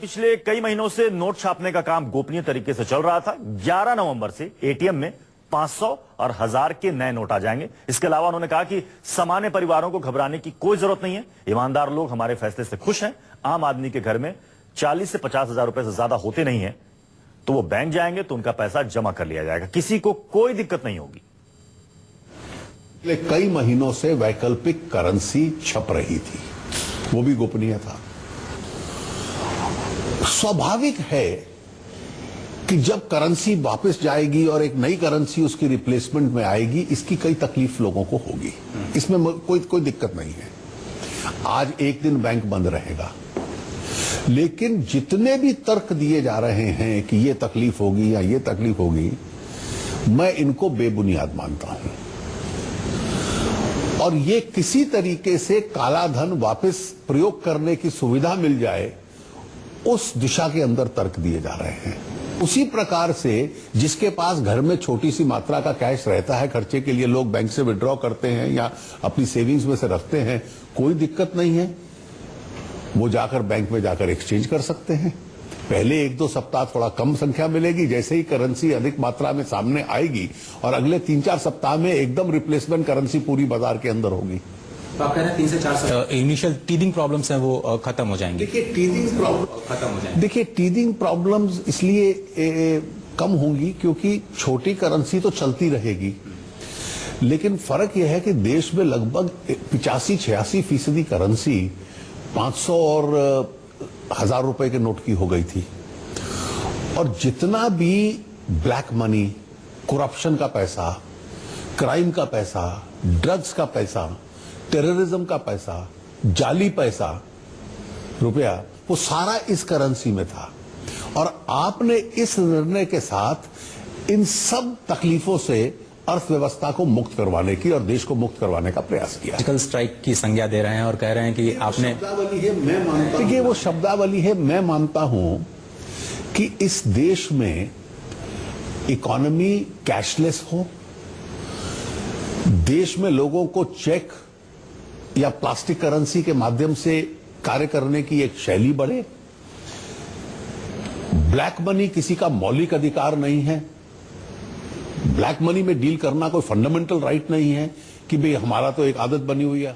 पिछले कई महीनों से नोट छापने का काम गोपनीय तरीके से चल रहा था। 11 नवंबर से एटीएम में 500 और 1000 के नए नोट आ जाएंगे। इसके अलावा उन्होंने कहा कि सामान्य परिवारों को घबराने की कोई जरूरत नहीं है। ईमानदार लोग हमारे फैसले से खुश हैं। आम आदमी के घर में 40 से 50 हजार रुपए से ज्यादा होते नहीं है, तो वो बैंक जाएंगे तो उनका पैसा जमा कर लिया जाएगा। किसी को कोई दिक्कत नहीं होगी। कई महीनों से वैकल्पिक करेंसी छप रही थी, वो भी गोपनीय था। स्वाभाविक है कि जब करेंसी वापस जाएगी और एक नई करेंसी उसकी रिप्लेसमेंट में आएगी, इसकी कई तकलीफ लोगों को होगी। इसमें कोई दिक्कत नहीं है। आज एक दिन बैंक बंद रहेगा, लेकिन जितने भी तर्क दिए जा रहे हैं कि ये तकलीफ होगी या ये तकलीफ होगी, मैं इनको बेबुनियाद मानता हूं। और ये किसी तरीके से काला धन वापस प्रयोग करने की सुविधा मिल जाए, उस दिशा के अंदर तर्क दिए जा रहे हैं। उसी प्रकार से जिसके पास घर में छोटी सी मात्रा का कैश रहता है, खर्चे के लिए लोग बैंक से विड्रॉ करते हैं या अपनी सेविंग्स में से रखते हैं, कोई दिक्कत नहीं है। वो जाकर बैंक में जाकर एक्सचेंज कर सकते हैं। पहले 1-2 सप्ताह थोड़ा कम संख्या मिलेगी, जैसे ही करेंसी अधिक मात्रा में सामने आएगी और अगले 3-4 सप्ताह में एकदम रिप्लेसमेंट करेंसी पूरी बाजार के अंदर होगी। तो आप कह रहे हैं 3 से 4 सप्ताह इनिशियल टीदिंग प्रॉब्लम्स हैं वो खत्म हो जाएंगे। देखिए टीदिंग प्रॉब्लम खत्म हो जाएंगे। देखिए टीदिंग प्रॉब्लम्स इसलिए कम होंगी क्योंकि छोटी करेंसी तो चलती रहेगी, लेकिन फर्क यह है कि देश में लगभग 85-86% करेंसी 500 और 1000 रुपए के नोट की हो गई थी। और जितना भी ब्लैक मनी, करप्शन का पैसा, क्राइम का पैसा, ड्रग्स का पैसा, टेररिज्म का पैसा, जाली पैसा, रुपया, वो सारा इस करेंसी में था। और आपने इस निर्णय के साथ इन सब तकलीफों से अर्थव्यवस्था को मुक्त करवाने की और देश को मुक्त करवाने का प्रयास किया। सर्जिकल स्ट्राइक की संज्ञा दे रहे हैं और कह रहे हैं कि आपने शब्दावली है, मैं मानता हूं। देखिए वो शब्दावली है, मैं मानता हूं कि इस देश में इकोनॉमी कैशलेस हो, देश में लोगों को चेक या प्लास्टिक करेंसी के माध्यम से कार्य करने की एक शैली बढ़े। ब्लैक मनी किसी का मौलिक अधिकार नहीं है। ब्लैक मनी में डील करना कोई फंडामेंटल राइट नहीं है कि भाई हमारा तो एक आदत बनी हुई है।